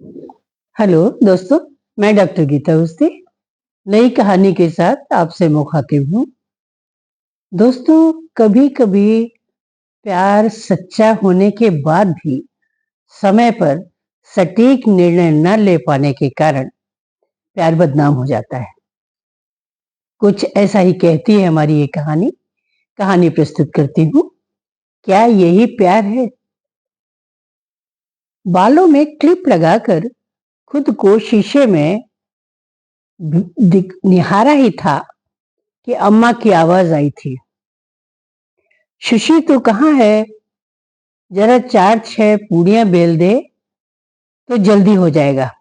Hello दोस्तों, मैं doctor Gita उस्ती नई कहानी के साथ आपसे मुखातिब हूँ। दोस्तों, कभी-कभी प्यार सच्चा होने के बाद भी समय पर सटीक निर्णय न ले पाने के कारण प्यार बदनाम हो जाता है। कुछ ऐसा ही कहती है हमारी ये कहानी। कहानी प्रस्तुत करती हूँ। क्या यही प्यार है? बालों में क्लिप लगाकर खुद को शीशे में निहारा ही था कि अम्मा की आवाज आई थी। शुशी तू कहाँ है? जरा 4-6 पूड़ियां बेल दे तो जल्दी हो जाएगा।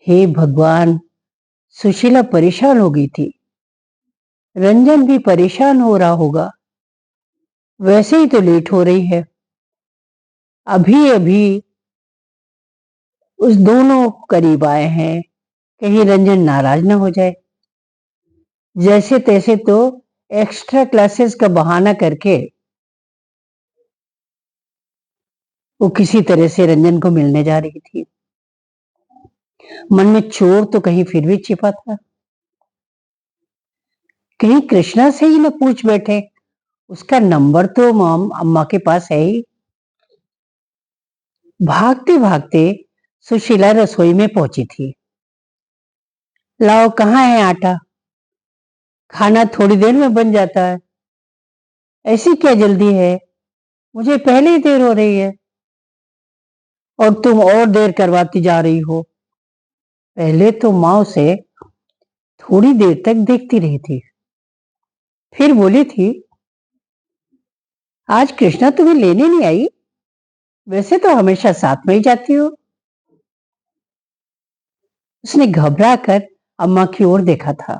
हे भगवान! सुशीला परेशान हो गई थी। रंजन भी परेशान हो रहा होगा। वैसे ही तो लेट हो रही है। अभी अभी उस दोनों करीब आए हैं, कहीं रंजन नाराज ना हो जाए। जैसे तैसे तो एक्स्ट्रा क्लासेस का बहाना करके वो किसी तरह से रंजन को मिलने जा रही थी। मन में चोर तो कहीं फिर भी छिपा था। कहीं कृष्णा से ही न पूछ बैठे। उसका नंबर तो अम्मा के पास है ही। भागते भागते सुशीला रसोई में पहुंची थी। लाओ, कहाँ है आटा? खाना थोड़ी देर में बन जाता है। ऐसी क्या जल्दी है? मुझे पहले ही देर हो रही है और तुम और देर करवाती जा रही हो। पहले तो माँ उसे थोड़ी देर तक देखती रही थी, फिर बोली थी, आज कृष्णा तुम्हें लेने नहीं आई? वैसे तो हमेशा साथ में ही जाती हो। उसने घबरा कर अम्मा की ओर देखा था,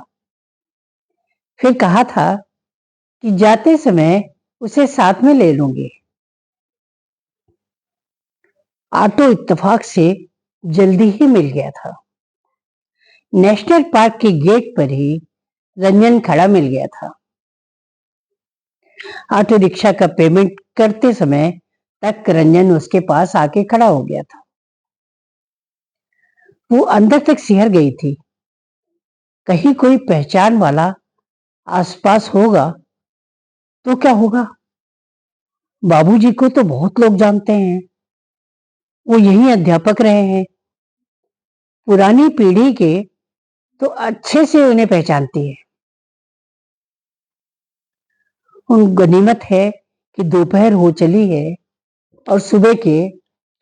फिर कहा था कि जाते समय उसे साथ में ले लूंगी। ऑटो इत्तेफाक से जल्दी ही मिल गया था। नेशनल पार्क के गेट पर ही रंजन खड़ा मिल गया था। ऑटो रिक्शा का पेमेंट करते समय तक रंजन उसके पास आके खड़ा हो गया था। वो अंदर तक सिहर गई थी। कहीं कोई पहचान वाला आसपास होगा तो क्या होगा? बाबूजी को तो बहुत लोग जानते हैं। वो यही अध्यापक रहे हैं। पुरानी पीढ़ी के तो अच्छे से उन्हें पहचानती है। उन गनीमत है कि दोपहर हो चली है और सुबह के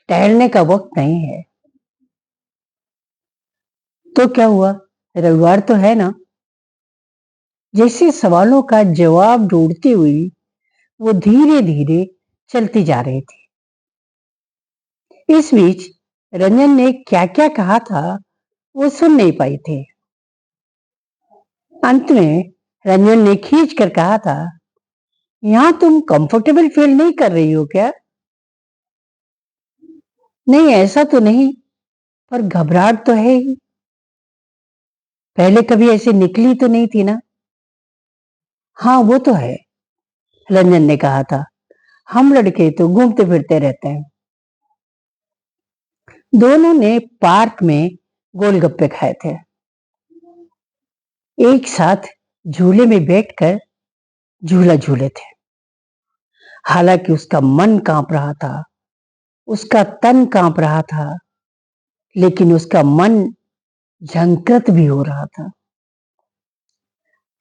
टहलने का वक्त नहीं है। तो क्या हुआ? रविवार तो है ना? जैसे सवालों का जवाब ढूंढती हुई वो धीरे धीरे चलती जा रही थी। इस बीच रंजन ने क्या क्या कहा था वो सुन नहीं पाई थी। अंत में रंजन ने खींच कर कहा था, यहाँ तुम कंफर्टेबल फील नहीं कर रही हो क्या? नहीं, ऐसा तो नहीं, पर घबराहट तो है ही। पहले कभी ऐसे निकली तो नहीं थी ना? हाँ, वो तो है, रंजन ने कहा था। हम लड़के तो घूमते फिरते रहते हैं। दोनों ने पार्क में गोलगप्पे खाए थे। एक साथ झूले में बैठकर झूला झूले थे। हालांकि उसका मन कांप रहा था, उसका तन कांप रहा था, लेकिन उसका मन झंकृत भी हो रहा था।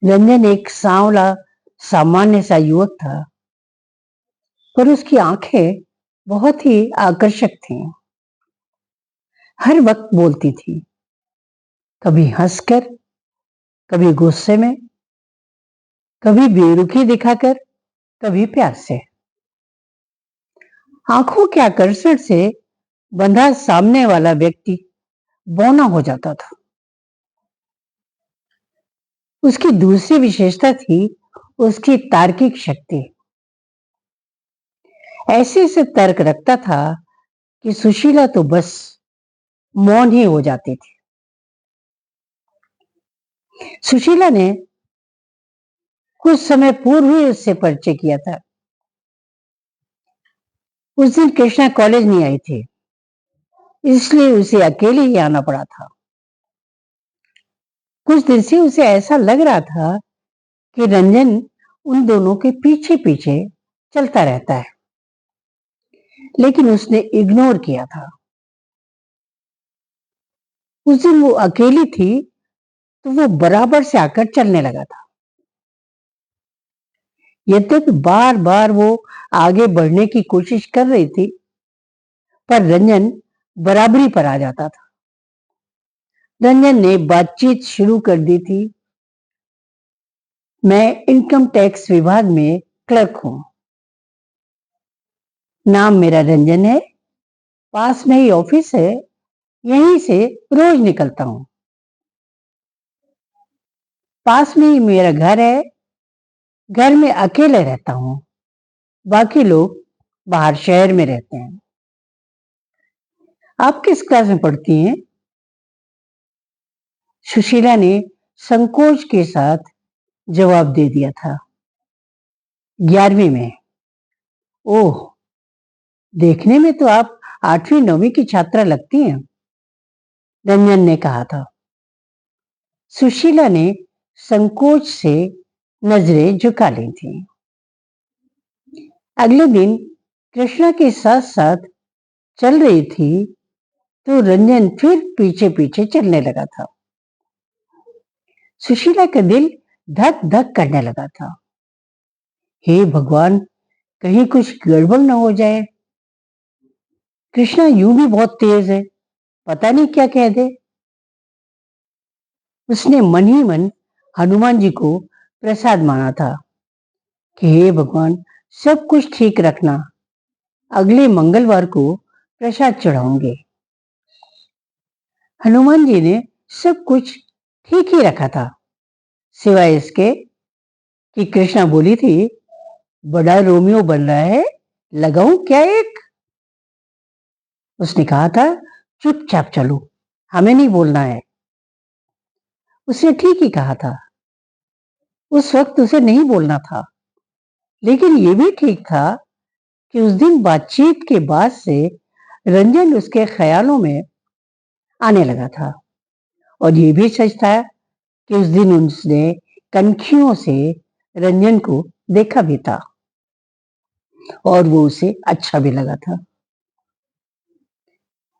रंजन एक सांवला सामान्य सा युवक था, पर उसकी आंखें बहुत ही आकर्षक थीं। हर वक्त बोलती थी, कभी हंसकर, कभी गुस्से में, कभी बेरुखी दिखाकर, कभी प्यार से। आंखों के आकर्षण से बंधा सामने वाला व्यक्ति बौना हो जाता था। उसकी दूसरी विशेषता थी उसकी तार्किक शक्ति। ऐसे से तर्क रखता था कि सुशीला तो बस मौन ही हो जाती थी। सुशीला ने कुछ समय पूर्व ही उससे परिचय किया था। उस दिन कृष्णा कॉलेज नहीं आई थी। इसलिए उसे अकेले ही आना पड़ा था। कुछ दिन से उसे ऐसा लग रहा था कि रंजन उन दोनों के पीछे पीछे चलता रहता है, लेकिन उसने इग्नोर किया था। उस दिन वो अकेली थी तो वो बराबर से आकर चलने लगा था। यद्यपि बार बार वो आगे बढ़ने की कोशिश कर रही थी, पर रंजन बराबरी पर आ जाता था। रंजन ने बातचीत शुरू कर दी थी। मैं इनकम टैक्स विभाग में क्लर्क हूं। नाम मेरा रंजन है। पास में ही ऑफिस है, यहीं से रोज निकलता हूं। पास में ही मेरा घर है। घर में अकेले रहता हूं, बाकी लोग बाहर शहर में रहते हैं। आप किस क्लास में पढ़ती हैं? सुशीला ने संकोच के साथ जवाब दे दिया था, 11वीं में। ओह, देखने में तो आप 8वीं 9वीं की छात्रा लगती हैं, रंजन ने कहा था। सुशीला ने संकोच से नजरें झुका ली थी। अगले दिन कृष्णा के साथ साथ चल रही थी तो रंजन फिर पीछे पीछे चलने लगा था। सुशीला का दिल धक धक करने लगा था। हे भगवान, कहीं कुछ गड़बड़ न हो जाए। कृष्णा यूं भी बहुत तेज है, पता नहीं क्या कह दे। उसने मन ही मन हनुमान जी को प्रसाद मांगा था कि हे भगवान, सब कुछ ठीक रखना, अगले मंगलवार को प्रसाद चढ़ाऊंगे। हनुमान जी ने सब कुछ ठीक ही रखा था, सिवाय इसके कि कृष्णा बोली थी, बड़ा रोमियो बन रहा है, लगाऊं क्या एक? उसने कहा था, चुपचाप चलो, हमें नहीं बोलना है। उसने ठीक ही कहा था। उस वक्त उसे नहीं बोलना था, लेकिन ये भी ठीक था कि उस दिन बातचीत के बाद से रंजन उसके ख्यालों में आने लगा था। और ये भी सच था कि उस दिन उसने कनखियों से रंजन को देखा भी था और वो उसे अच्छा भी लगा था।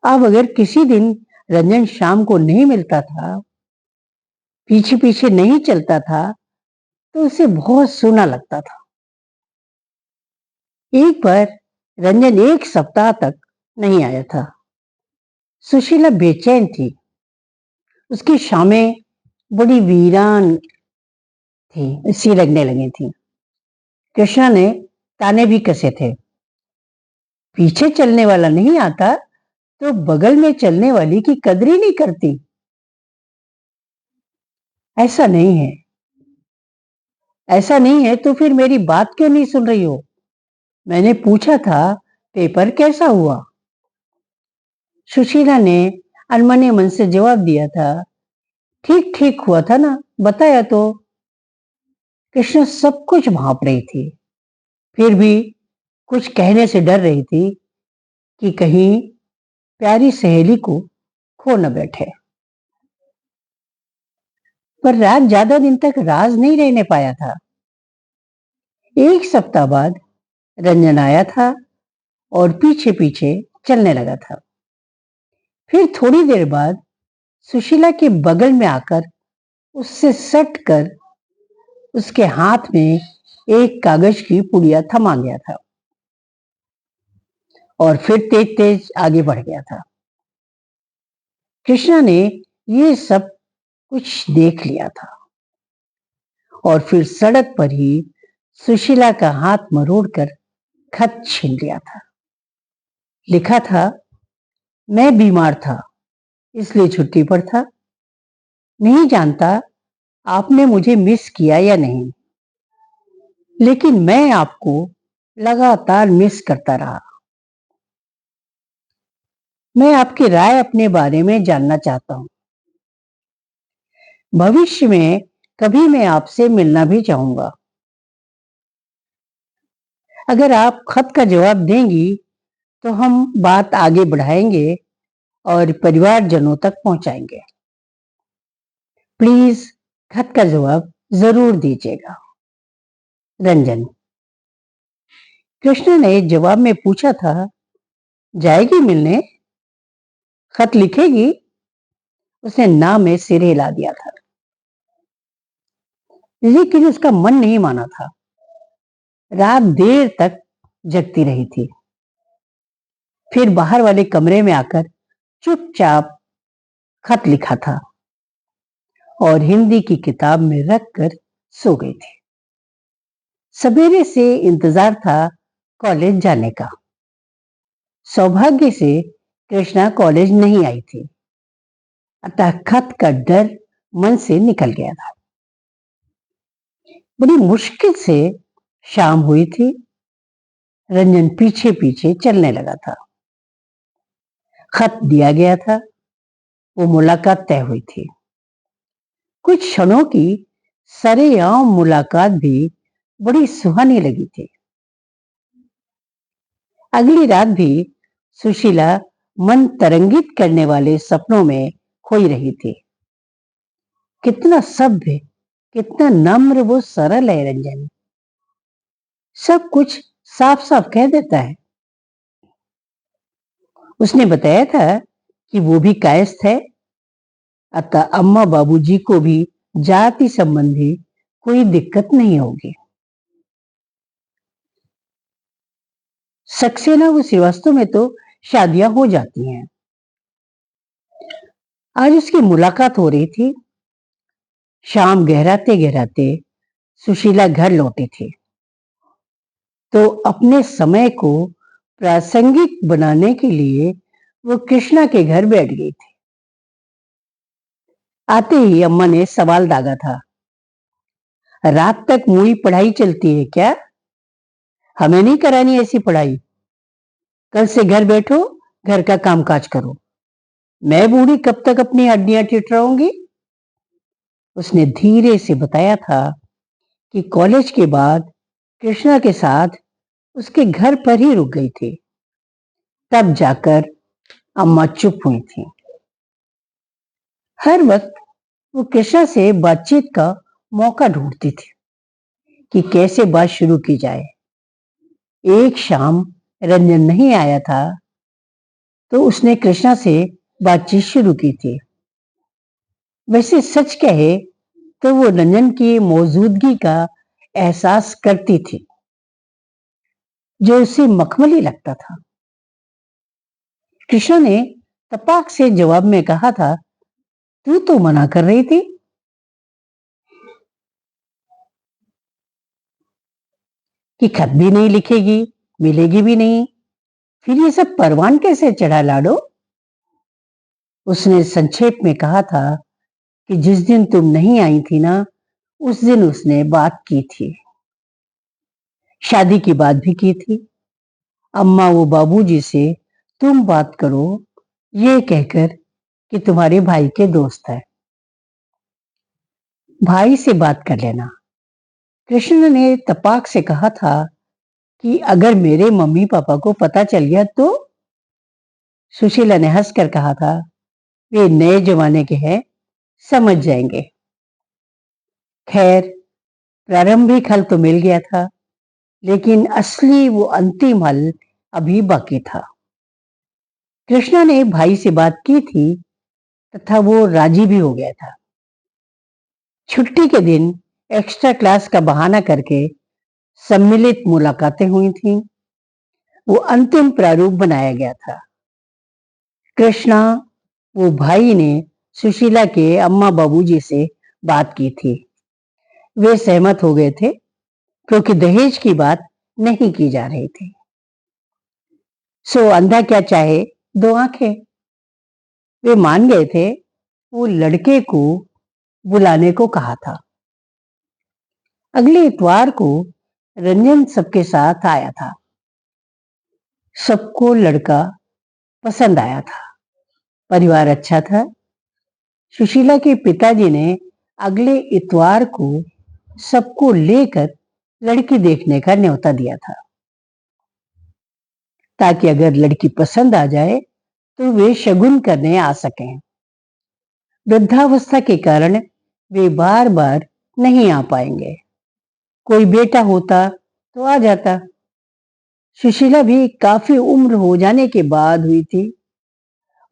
अब अगर किसी दिन रंजन शाम को नहीं मिलता था, पीछे पीछे नहीं चलता था, तो उसे बहुत सूना लगता था। एक बार रंजन एक सप्ताह तक नहीं आया था। सुशीला बेचैन थी। उसकी शामें बड़ी वीरान थी, सी लगने लगी थी। कृष्णा ने ताने भी कसे थे, पीछे चलने वाला नहीं आता तो बगल में चलने वाली की कदर ही नहीं करती। ऐसा नहीं है, ऐसा नहीं है तो फिर मेरी बात क्यों नहीं सुन रही हो? मैंने पूछा था, पेपर कैसा हुआ? सुशीला ने अनमने मन से जवाब दिया था, ठीक ठीक हुआ था ना, बताया तो। कृष्णा सब कुछ भांप रही थी, फिर भी कुछ कहने से डर रही थी कि कहीं प्यारी सहेली को खो न बैठे। पर राज ज्यादा दिन तक राज नहीं रहने पाया था। एक सप्ताह बाद रंजन आया था और पीछे पीछे चलने लगा था। फिर थोड़ी देर बाद सुशीला के बगल में आकर उससे सट कर उसके हाथ में एक कागज की पुड़िया थमा गया था और फिर तेज तेज आगे बढ़ गया था। कृष्णा ने ये सब कुछ देख लिया था और फिर सड़क पर ही सुशीला का हाथ मरोड़कर खत छीन लिया था। लिखा था, मैं बीमार था इसलिए छुट्टी पर था। नहीं जानता आपने मुझे मिस किया या नहीं, लेकिन मैं आपको लगातार मिस करता रहा। मैं आपकी राय अपने बारे में जानना चाहता हूं। भविष्य में कभी मैं आपसे मिलना भी चाहूंगा। अगर आप खत का जवाब देंगी तो हम बात आगे बढ़ाएंगे और परिवारजनों तक पहुंचाएंगे। प्लीज खत का जवाब जरूर दीजिएगा। रंजन। कृष्ण ने जवाब में पूछा था, जाएगी मिलने? खत लिखेगी? उसने ना में सिर हिला दिया था, लेकिन उसका मन नहीं माना था। रात देर तक जगती रही थी, फिर बाहर वाले कमरे में आकर चुपचाप खत लिखा था और हिंदी की किताब में रखकर सो गई थी। सवेरे से इंतजार था कॉलेज जाने का। सौभाग्य से कृष्णा कॉलेज नहीं आई थी, अतः खत का डर मन से निकल गया था। बड़ी मुश्किल से शाम हुई थी। रंजन पीछे पीछे चलने लगा था। खत दिया गया था, वो मुलाकात तय हुई थी। कुछ क्षणों की सरेआम मुलाकात भी बड़ी सुहानी लगी थी। अगली रात भी सुशीला मन तरंगित करने वाले सपनों में खोई रही थी। कितना सभ्य, कितना नम्र वो सरल है रंजन। सब कुछ साफ साफ कह देता है। उसने बताया था कि वो भी कायस्थ है, अतः अम्मा बाबूजी को भी जाति संबंधी कोई दिक्कत नहीं होगी। सक्सेना व श्रीवास्तव में तो शादियां हो जाती हैं। आज उसकी मुलाकात हो रही थी। शाम गहराते गहराते सुशीला घर लौटी थी, तो अपने समय को प्रासंगिक बनाने के लिए वो कृष्णा के घर बैठ गई थी। आते ही अम्मा ने सवाल दागा था, रात तक मुई पढ़ाई चलती है क्या? हमें नहीं करानी ऐसी पढ़ाई। कल से घर बैठो, घर का कामकाज करो। मैं बूढ़ी कब तक अपनी हड्डियां ठिठराऊंगी? उसने धीरे से बताया था कि कॉलेज के बाद कृष्णा के साथ उसके घर पर ही रुक गई थी। तब जाकर अम्मा चुप हुई थी। हर वक्त वो कृष्णा से बातचीत का मौका ढूंढती थी कि कैसे बात शुरू की जाए। एक शाम रंजन नहीं आया था, तो उसने कृष्णा से बातचीत शुरू की थी। वैसे सच कहे तो वो रंजन की मौजूदगी का एहसास करती थी, जो उसे मखमली लगता था। कृष्णा ने तपाक से जवाब में कहा था, तू तो मना कर रही थी। कि खत भी नहीं लिखेगी, मिलेगी भी नहीं, फिर ये सब परवान कैसे चढ़ा लाडो? उसने संक्षेप में कहा था कि जिस दिन तुम नहीं आई थी ना, उस दिन उसने बात की थी, शादी की बात भी की थी। अम्मा वो बाबूजी से तुम बात करो ये कहकर कि तुम्हारे भाई के दोस्त है, भाई से बात कर लेना। कृष्ण ने तपाक से कहा था कि अगर मेरे मम्मी पापा को पता चल गया तो? सुशीला ने हंसकर कहा था, वे नए जमाने के हैं, समझ जाएंगे। खैर, प्रारंभिक हल तो मिल गया था, लेकिन असली वो अंतिम हल अभी बाकी था। कृष्णा ने भाई से बात की थी तथा वो राजी भी हो गया था। छुट्टी के दिन एक्स्ट्रा क्लास का बहाना करके सम्मिलित मुलाकातें हुई थीं। वो अंतिम प्रारूप बनाया गया था। कृष्णा, वो भाई ने सुशीला के अम्मा बाबूजी से बात की थी। वे सहमत हो गए थे, क्योंकि दहेज की बात नहीं की जा रही थी। सो अंधा क्या चाहे, दो आंखें। वे मान गए थे। वो लड़के को बुलाने को कहा था। अगले इतवार को रंजन सबके साथ आया था। सबको लड़का पसंद आया था। परिवार अच्छा था। सुशीला के पिताजी ने अगले इतवार को सबको लेकर लड़की देखने का न्योता दिया था, ताकि अगर लड़की पसंद आ जाए तो वे शगुन करने आ सकें। वृद्धावस्था के कारण वे बार बार नहीं आ पाएंगे। कोई बेटा होता तो आ जाता। सुशीला भी काफी उम्र हो जाने के बाद हुई थी।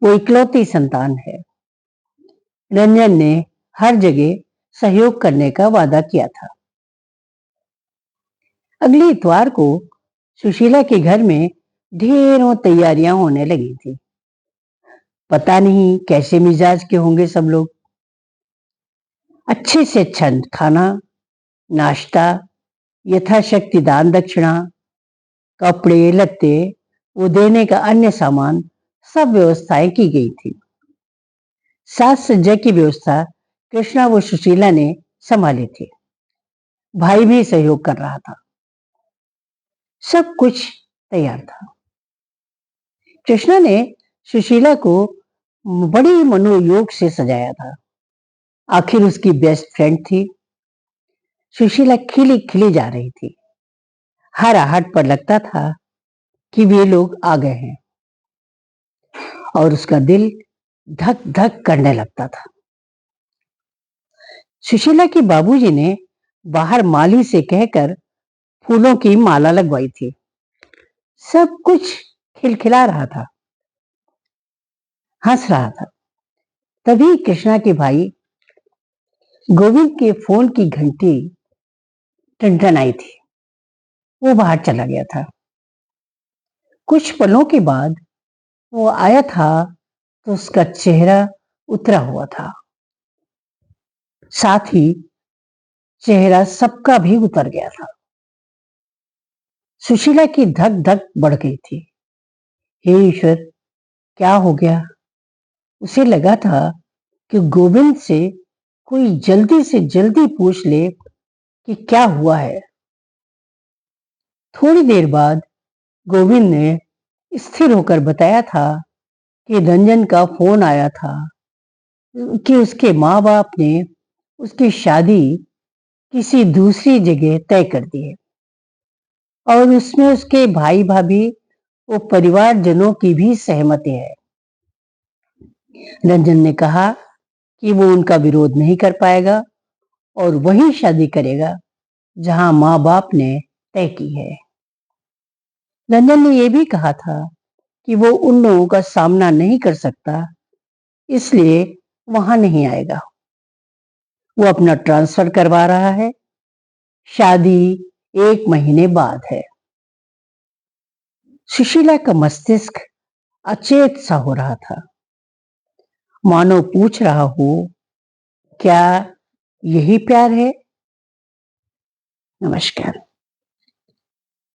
वो इकलौती संतान है। रंजन ने हर जगह सहयोग करने का वादा किया था। अगले इतवार को सुशीला के घर में ढेरों तैयारियां होने लगी थी। पता नहीं कैसे मिजाज के होंगे सब लोग। अच्छे से अच्छा खाना, नाश्ता, यथाशक्ति दान दक्षिणा, कपड़े लत्ते, वो देने का अन्य सामान, सब व्यवस्थाएं की गई थी। साज सज्जा की व्यवस्था कृष्णा व सुशीला ने संभाली थी। भाई भी सहयोग कर रहा था। सब कुछ तैयार था। कृष्णा ने सुशीला को बड़ी मनोयोग से सजाया था। आखिर उसकी बेस्ट फ्रेंड थी। सुशीला खिली खिली जा रही थी। हर आहट पर लगता था कि वे लोग आ गए हैं और उसका दिल धक धक करने लगता था। सुशीला के बाबूजी ने बाहर माली से कहकर फूलों की माला लगवाई थी। सब कुछ खिलखिला रहा था, हंस रहा था। तभी कृष्णा के भाई गोविंद के फोन की घंटी टनटन आई थी। वो बाहर चला गया था। कुछ पलों के बाद वो आया था तो उसका चेहरा उतरा हुआ था। साथ ही चेहरा सबका भी उतर गया था। सुशीला की धक धक बढ़ गई थी। हे ईश्वर, क्या हो गया? उसे लगा था कि गोविंद से कोई जल्दी से जल्दी पूछ ले कि क्या हुआ है। थोड़ी देर बाद गोविंद ने स्थिर होकर बताया था कि रंजन का फोन आया था कि उसके माँ बाप ने उसकी शादी किसी दूसरी जगह तय कर दी है और उसमें उसके भाई भाभी वो परिवारजनों की भी सहमति है। रंजन ने कहा कि वो उनका विरोध नहीं कर पाएगा और वही शादी करेगा जहां माँ बाप ने तय की है। रंजन ने यह भी कहा था कि वो उन लोगों का सामना नहीं कर सकता, इसलिए वहां नहीं आएगा। वो अपना ट्रांसफर करवा रहा है। शादी 1 महीने बाद है। सुशीला का मस्तिष्क अचेत सा हो रहा था, मानो पूछ रहा हो, क्या यही प्यार है? नमस्कार।